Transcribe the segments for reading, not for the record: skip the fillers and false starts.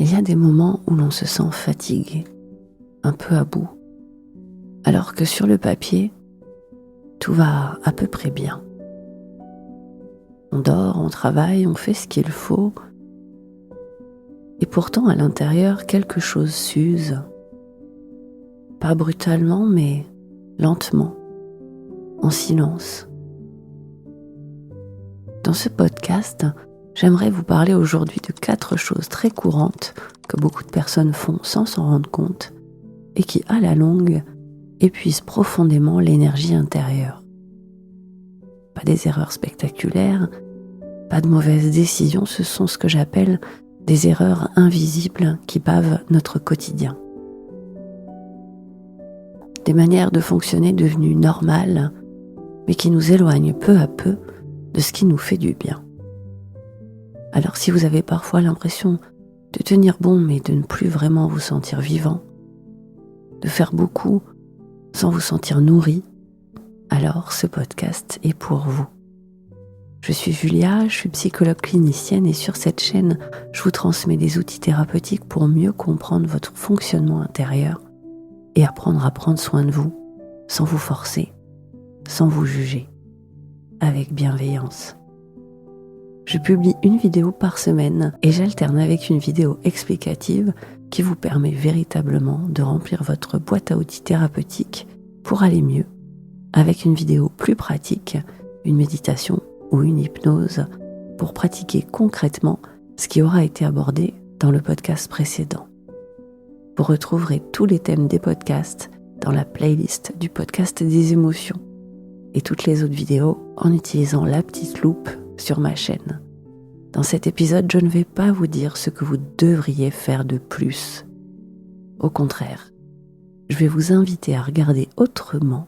Il y a des moments où l'on se sent fatigué, un peu à bout, alors que sur le papier, tout va à peu près bien. On dort, on travaille, on fait ce qu'il faut, et pourtant à l'intérieur, quelque chose s'use. Pas brutalement, mais lentement, en silence. Dans ce podcast, j'aimerais vous parler aujourd'hui de 4 choses très courantes que beaucoup de personnes font sans s'en rendre compte et qui, à la longue, épuisent profondément l'énergie intérieure. Pas des erreurs spectaculaires, pas de mauvaises décisions, ce sont ce que j'appelle des erreurs invisibles qui pavent notre quotidien. Des manières de fonctionner devenues normales, mais qui nous éloignent peu à peu de ce qui nous fait du bien. Alors si vous avez parfois l'impression de tenir bon mais de ne plus vraiment vous sentir vivant, de faire beaucoup sans vous sentir nourri, alors ce podcast est pour vous. Je suis Julia, je suis psychologue clinicienne et sur cette chaîne, je vous transmets des outils thérapeutiques pour mieux comprendre votre fonctionnement intérieur et apprendre à prendre soin de vous sans vous forcer, sans vous juger, avec bienveillance. Je publie une vidéo par semaine et j'alterne avec une vidéo explicative qui vous permet véritablement de remplir votre boîte à outils thérapeutique pour aller mieux, avec une vidéo plus pratique, une méditation ou une hypnose pour pratiquer concrètement ce qui aura été abordé dans le podcast précédent. Vous retrouverez tous les thèmes des podcasts dans la playlist du podcast des émotions et toutes les autres vidéos en utilisant la petite loupe sur ma chaîne. Dans cet épisode, je ne vais pas vous dire ce que vous devriez faire de plus. Au contraire, je vais vous inviter à regarder autrement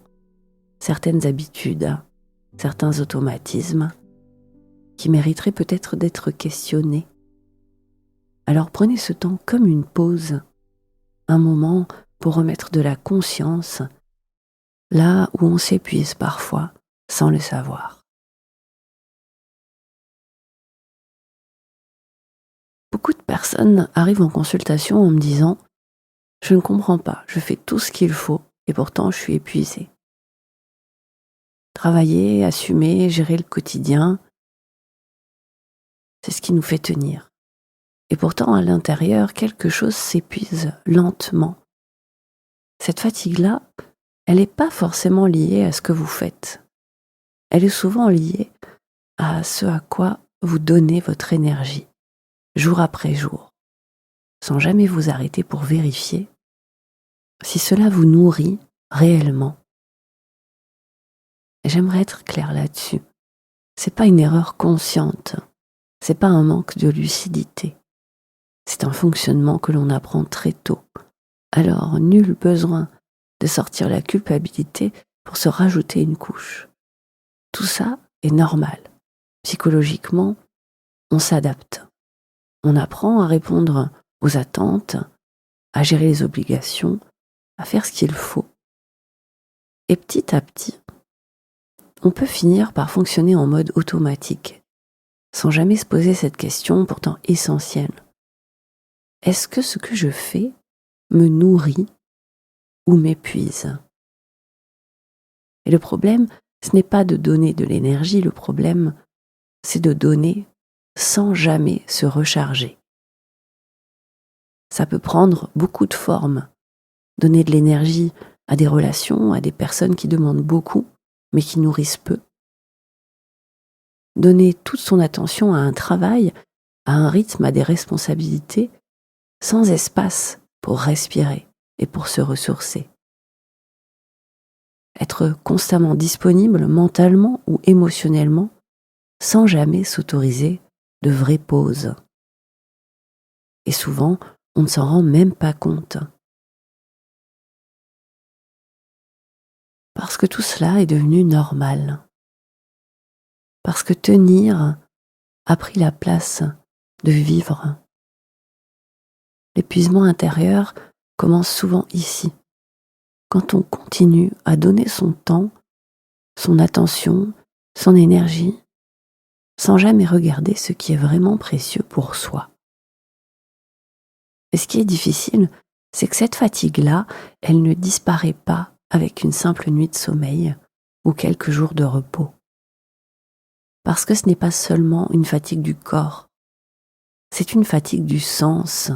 certaines habitudes, certains automatismes qui mériteraient peut-être d'être questionnés. Alors prenez ce temps comme une pause, un moment pour remettre de la conscience là où on s'épuise parfois sans le savoir. Beaucoup de personnes arrivent en consultation en me disant « Je ne comprends pas, je fais tout ce qu'il faut et pourtant je suis épuisée. » Travailler, assumer, gérer le quotidien, c'est ce qui nous fait tenir. Et pourtant, à l'intérieur, quelque chose s'épuise lentement. Cette fatigue-là, elle n'est pas forcément liée à ce que vous faites. Elle est souvent liée à ce à quoi vous donnez votre énergie, jour après jour, sans jamais vous arrêter pour vérifier si cela vous nourrit réellement. Et j'aimerais être claire là-dessus. C'est pas une erreur consciente, c'est pas un manque de lucidité. C'est un fonctionnement que l'on apprend très tôt. Alors, nul besoin de sortir la culpabilité pour se rajouter une couche. Tout ça est normal. Psychologiquement, on s'adapte. On apprend à répondre aux attentes, à gérer les obligations, à faire ce qu'il faut. Et petit à petit, on peut finir par fonctionner en mode automatique, sans jamais se poser cette question pourtant essentielle. Est-ce que ce que je fais me nourrit ou m'épuise? Et le problème, ce n'est pas de donner de l'énergie, le problème, c'est de donner sans jamais se recharger. Ça peut prendre beaucoup de formes. Donner de l'énergie à des relations, à des personnes qui demandent beaucoup, mais qui nourrissent peu. Donner toute son attention à un travail, à un rythme, à des responsabilités, sans espace pour respirer et pour se ressourcer. Être constamment disponible mentalement ou émotionnellement, sans jamais s'autoriser de vraies pauses. Et souvent, on ne s'en rend même pas compte. Parce que tout cela est devenu normal. Parce que tenir a pris la place de vivre. L'épuisement intérieur commence souvent ici, quand on continue à donner son temps, son attention, son énergie, sans jamais regarder ce qui est vraiment précieux pour soi. Et ce qui est difficile, c'est que cette fatigue-là, elle ne disparaît pas avec une simple nuit de sommeil ou quelques jours de repos. Parce que ce n'est pas seulement une fatigue du corps, c'est une fatigue du sens,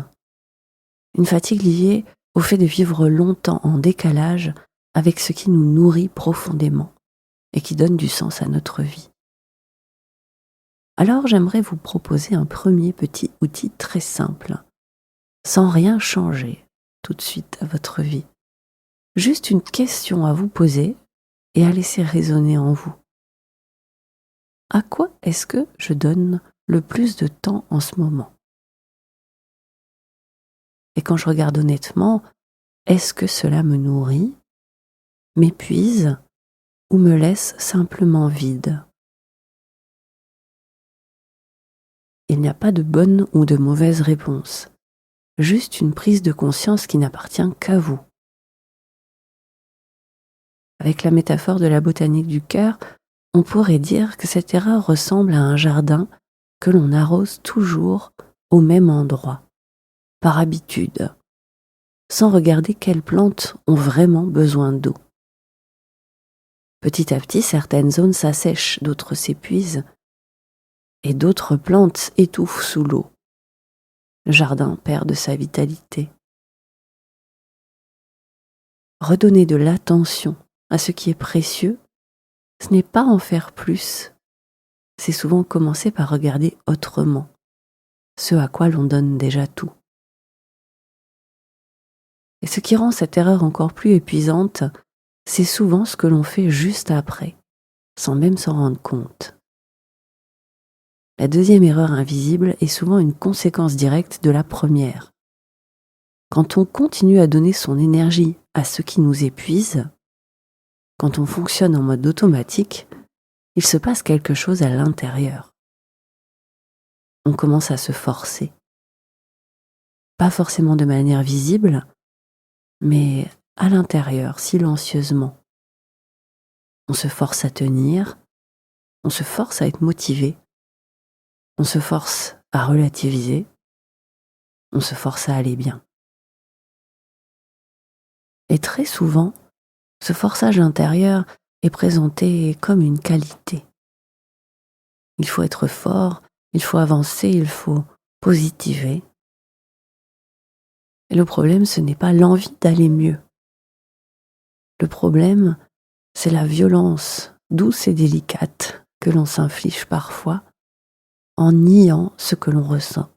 une fatigue liée au fait de vivre longtemps en décalage avec ce qui nous nourrit profondément et qui donne du sens à notre vie. Alors j'aimerais vous proposer un premier petit outil très simple, sans rien changer tout de suite à votre vie. Juste une question à vous poser et à laisser résonner en vous. À quoi est-ce que je donne le plus de temps en ce moment? Et quand je regarde honnêtement, est-ce que cela me nourrit, m'épuise ou me laisse simplement vide? Il n'y a pas de bonne ou de mauvaise réponse, juste une prise de conscience qui n'appartient qu'à vous. Avec la métaphore de la botanique du cœur, on pourrait dire que cette erreur ressemble à un jardin que l'on arrose toujours au même endroit, par habitude, sans regarder quelles plantes ont vraiment besoin d'eau. Petit à petit, certaines zones s'assèchent, d'autres s'épuisent, et d'autres plantes étouffent sous l'eau. Le jardin perd de sa vitalité. Redonner de l'attention à ce qui est précieux, ce n'est pas en faire plus, c'est souvent commencer par regarder autrement, ce à quoi l'on donne déjà tout. Et ce qui rend cette erreur encore plus épuisante, c'est souvent ce que l'on fait juste après, sans même s'en rendre compte. La deuxième erreur invisible est souvent une conséquence directe de la première. Quand on continue à donner son énergie à ce qui nous épuise, quand on fonctionne en mode automatique, il se passe quelque chose à l'intérieur. On commence à se forcer. Pas forcément de manière visible, mais à l'intérieur, silencieusement. On se force à tenir, on se force à être motivé, on se force à relativiser, on se force à aller bien. Et très souvent, ce forçage intérieur est présenté comme une qualité. Il faut être fort, il faut avancer, il faut positiver. Et le problème, ce n'est pas l'envie d'aller mieux. Le problème, c'est la violence douce et délicate que l'on s'inflige parfois en niant ce que l'on ressent.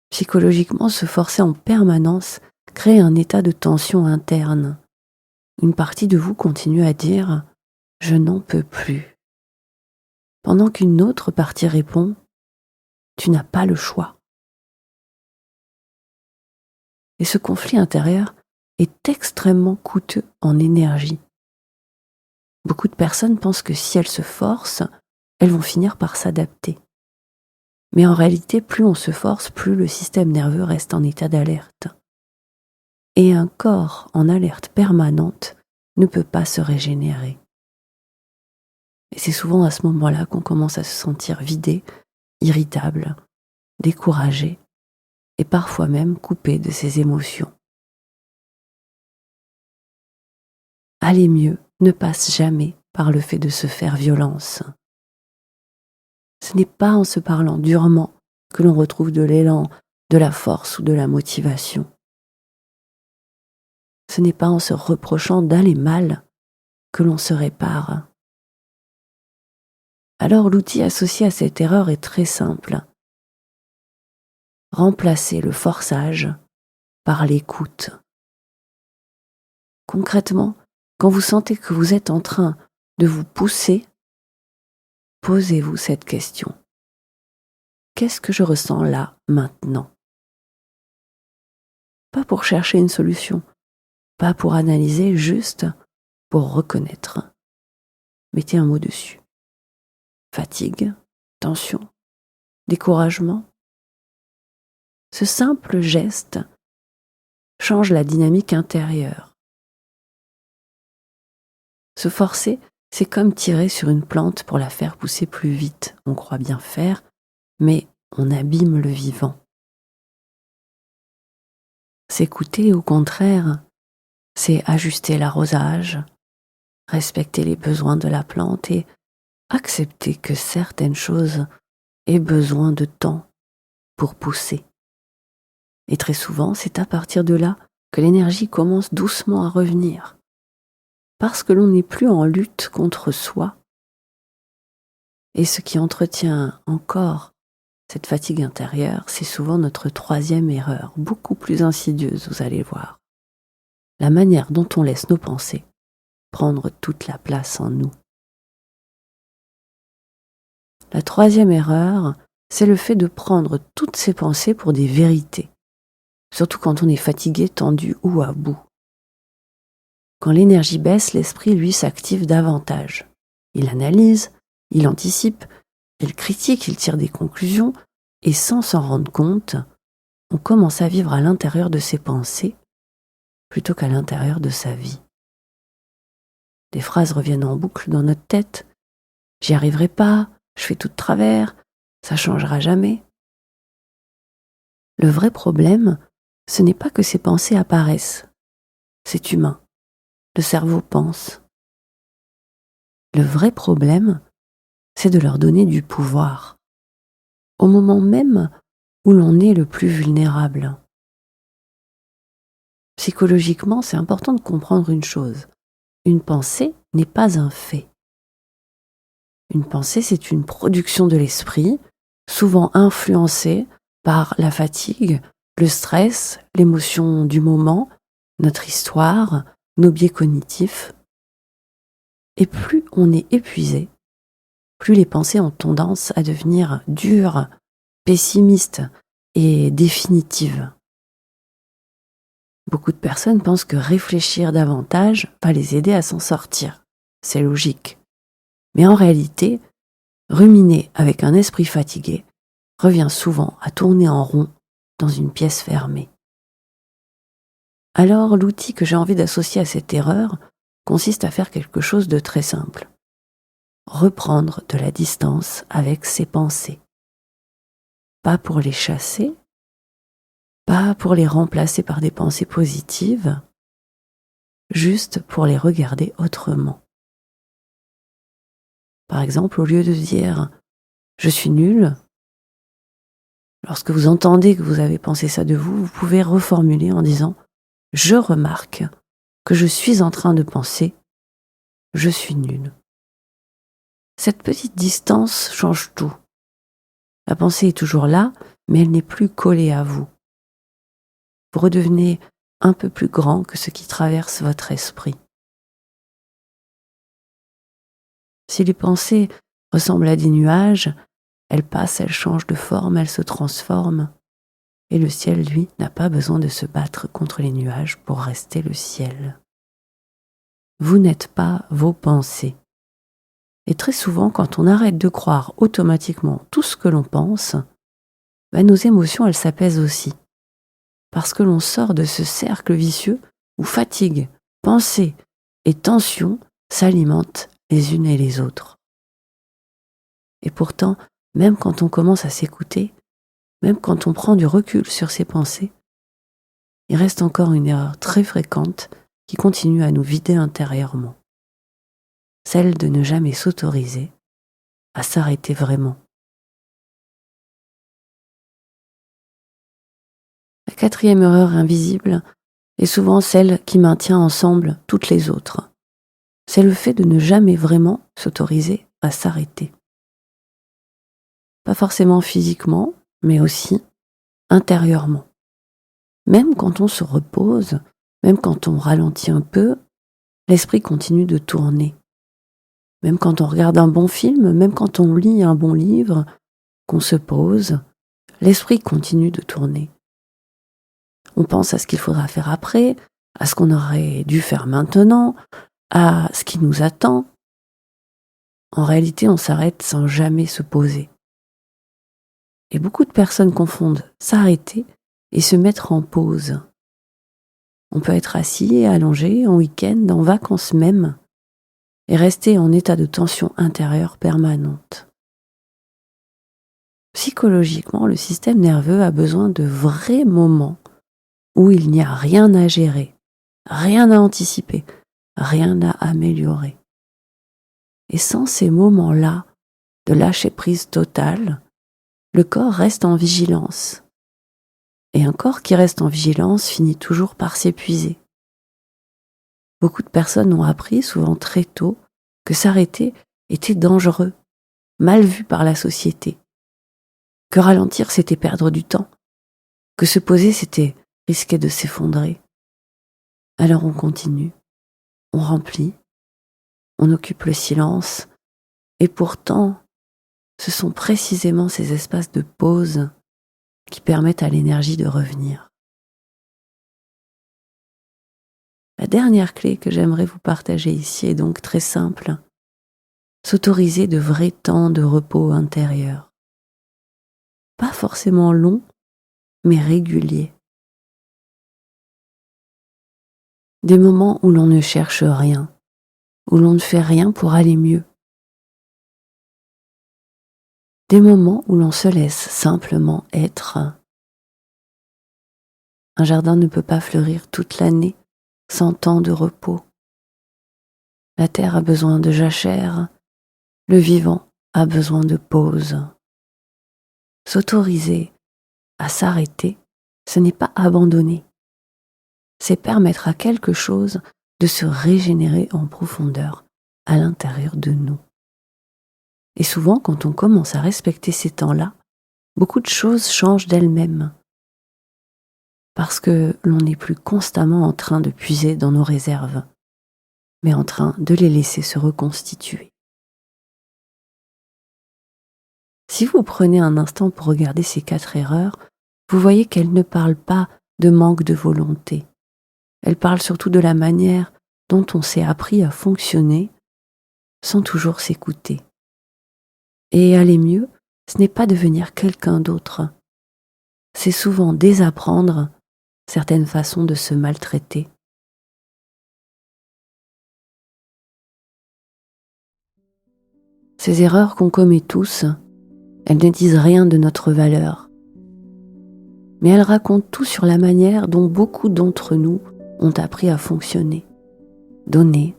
Psychologiquement, se forcer en permanence crée un état de tension interne. Une partie de vous continue à dire « je n'en peux plus », pendant qu'une autre partie répond « tu n'as pas le choix ». Et ce conflit intérieur est extrêmement coûteux en énergie. Beaucoup de personnes pensent que si elles se forcent, elles vont finir par s'adapter. Mais en réalité, plus on se force, plus le système nerveux reste en état d'alerte. Et un corps en alerte permanente ne peut pas se régénérer. Et c'est souvent à ce moment-là qu'on commence à se sentir vidé, irritable, découragé et parfois même coupé de ses émotions. Aller mieux ne passe jamais par le fait de se faire violence. Ce n'est pas en se parlant durement que l'on retrouve de l'élan, de la force ou de la motivation. Ce n'est pas en se reprochant d'aller mal que l'on se répare. Alors l'outil associé à cette erreur est très simple. Remplacer le forçage par l'écoute. Concrètement, quand vous sentez que vous êtes en train de vous pousser, posez-vous cette question. Qu'est-ce que je ressens là, maintenant? Pas pour chercher une solution, pas pour analyser, juste pour reconnaître. Mettez un mot dessus. Fatigue, tension, découragement. Ce simple geste change la dynamique intérieure. Se forcer, c'est comme tirer sur une plante pour la faire pousser plus vite. On croit bien faire, mais on abîme le vivant. S'écouter, au contraire, c'est ajuster l'arrosage, respecter les besoins de la plante et accepter que certaines choses aient besoin de temps pour pousser. Et très souvent, c'est à partir de là que l'énergie commence doucement à revenir, parce que l'on n'est plus en lutte contre soi. Et ce qui entretient encore cette fatigue intérieure, c'est souvent notre troisième erreur, beaucoup plus insidieuse, vous allez voir. La manière dont on laisse nos pensées prendre toute la place en nous. La troisième erreur, c'est le fait de prendre toutes ces pensées pour des vérités, surtout quand on est fatigué, tendu ou à bout. Quand l'énergie baisse, l'esprit, lui, s'active davantage. Il analyse, il anticipe, il critique, il tire des conclusions, et sans s'en rendre compte, on commence à vivre à l'intérieur de ses pensées plutôt qu'à l'intérieur de sa vie. Des phrases reviennent en boucle dans notre tête. « J'y arriverai pas, je fais tout de travers, ça changera jamais. » Le vrai problème, ce n'est pas que ces pensées apparaissent. C'est humain. Le cerveau pense. Le vrai problème, c'est de leur donner du pouvoir, au moment même où l'on est le plus vulnérable. Psychologiquement, c'est important de comprendre une chose. Une pensée n'est pas un fait. Une pensée, c'est une production de l'esprit, souvent influencée par la fatigue, le stress, l'émotion du moment, notre histoire, nos biais cognitifs. Et plus on est épuisé, plus les pensées ont tendance à devenir dures, pessimistes et définitives. Beaucoup de personnes pensent que réfléchir davantage va les aider à s'en sortir. C'est logique. Mais en réalité, ruminer avec un esprit fatigué revient souvent à tourner en rond dans une pièce fermée. Alors, l'outil que j'ai envie d'associer à cette erreur consiste à faire quelque chose de très simple. Reprendre de la distance avec ses pensées. Pas pour les chasser, pas pour les remplacer par des pensées positives, juste pour les regarder autrement. Par exemple, au lieu de dire « je suis nul », lorsque vous entendez que vous avez pensé ça de vous, vous pouvez reformuler en disant « je remarque que je suis en train de penser « je suis nul ». Cette petite distance change tout. La pensée est toujours là, mais elle n'est plus collée à vous. Vous redevenez un peu plus grand que ce qui traverse votre esprit. Si les pensées ressemblent à des nuages, elles passent, elles changent de forme, elles se transforment. Et le ciel, lui, n'a pas besoin de se battre contre les nuages pour rester le ciel. Vous n'êtes pas vos pensées. Et très souvent, quand on arrête de croire automatiquement tout ce que l'on pense, nos émotions, elles s'apaisent aussi. Parce que l'on sort de ce cercle vicieux où fatigue, pensée et tension s'alimentent les unes et les autres. Et pourtant, même quand on commence à s'écouter, même quand on prend du recul sur ses pensées, il reste encore une erreur très fréquente qui continue à nous vider intérieurement. Celle de ne jamais s'autoriser à s'arrêter vraiment. La quatrième erreur invisible est souvent celle qui maintient ensemble toutes les autres. C'est le fait de ne jamais vraiment s'autoriser à s'arrêter. Pas forcément physiquement, mais aussi intérieurement. Même quand on se repose, même quand on ralentit un peu, l'esprit continue de tourner. Même quand on regarde un bon film, même quand on lit un bon livre, qu'on se pose, l'esprit continue de tourner. On pense à ce qu'il faudra faire après, à ce qu'on aurait dû faire maintenant, à ce qui nous attend. En réalité, on s'arrête sans jamais se poser. Et beaucoup de personnes confondent s'arrêter et se mettre en pause. On peut être assis et allongé en week-end, en vacances même, et rester en état de tension intérieure permanente. Psychologiquement, le système nerveux a besoin de vrais moments où il n'y a rien à gérer, rien à anticiper, rien à améliorer. Et sans ces moments-là de lâcher prise totale, le corps reste en vigilance. Et un corps qui reste en vigilance finit toujours par s'épuiser. Beaucoup de personnes ont appris, souvent très tôt, que s'arrêter était dangereux, mal vu par la société, que ralentir c'était perdre du temps, que se poser c'était risquer de s'effondrer. Alors on continue, on remplit, on occupe le silence, et pourtant, ce sont précisément ces espaces de pause qui permettent à l'énergie de revenir. La dernière clé que j'aimerais vous partager ici est donc très simple. S'autoriser de vrais temps de repos intérieur. Pas forcément longs, mais réguliers. Des moments où l'on ne cherche rien, où l'on ne fait rien pour aller mieux. Des moments où l'on se laisse simplement être. Un jardin ne peut pas fleurir toute l'année sans temps de repos. La terre a besoin de jachère, le vivant a besoin de pause. S'autoriser à s'arrêter, ce n'est pas abandonner. C'est permettre à quelque chose de se régénérer en profondeur à l'intérieur de nous. Et souvent, quand on commence à respecter ces temps-là, beaucoup de choses changent d'elles-mêmes. Parce que l'on n'est plus constamment en train de puiser dans nos réserves, mais en train de les laisser se reconstituer. Si vous prenez un instant pour regarder ces 4 erreurs, vous voyez qu'elles ne parlent pas de manque de volonté. Elles parlent surtout de la manière dont on s'est appris à fonctionner sans toujours s'écouter. Et aller mieux, ce n'est pas devenir quelqu'un d'autre. C'est souvent désapprendre certaines façons de se maltraiter. Ces erreurs qu'on commet tous, elles ne disent rien de notre valeur. Mais elles racontent tout sur la manière dont beaucoup d'entre nous ont appris à fonctionner. Donner,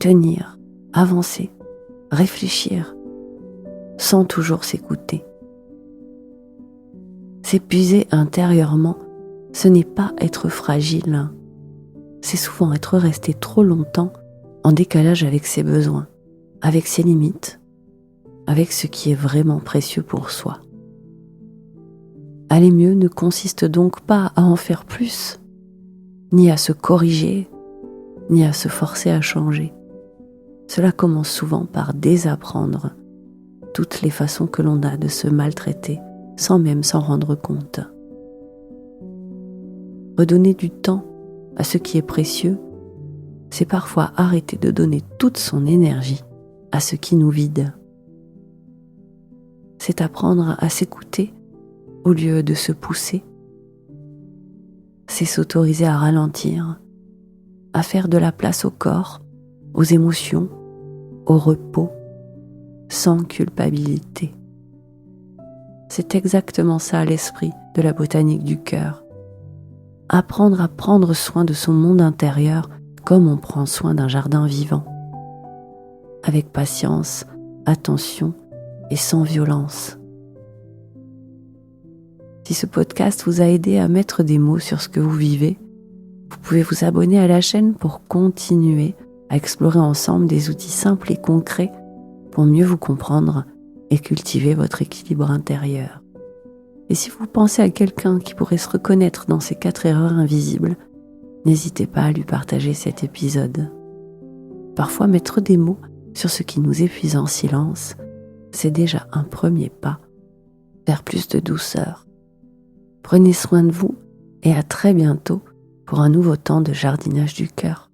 tenir, avancer, réfléchir, sans toujours s'écouter. S'épuiser intérieurement, ce n'est pas être fragile. C'est souvent être resté trop longtemps en décalage avec ses besoins, avec ses limites, avec ce qui est vraiment précieux pour soi. Aller mieux ne consiste donc pas à en faire plus, ni à se corriger, ni à se forcer à changer. Cela commence souvent par désapprendre toutes les façons que l'on a de se maltraiter sans même s'en rendre compte. Redonner du temps à ce qui est précieux, c'est parfois arrêter de donner toute son énergie à ce qui nous vide. C'est apprendre à s'écouter au lieu de se pousser. C'est s'autoriser à ralentir, à faire de la place au corps, aux émotions, au repos, sans culpabilité. C'est exactement ça l'esprit de la botanique du cœur. Apprendre à prendre soin de son monde intérieur comme on prend soin d'un jardin vivant. Avec patience, attention et sans violence. Si ce podcast vous a aidé à mettre des mots sur ce que vous vivez, vous pouvez vous abonner à la chaîne pour continuer à explorer ensemble des outils simples et concrets pour mieux vous comprendre et cultiver votre équilibre intérieur. Et si vous pensez à quelqu'un qui pourrait se reconnaître dans ces 4 erreurs invisibles, n'hésitez pas à lui partager cet épisode. Parfois, mettre des mots sur ce qui nous épuise en silence, c'est déjà un premier pas vers plus de douceur. Prenez soin de vous et à très bientôt pour un nouveau temps de jardinage du cœur.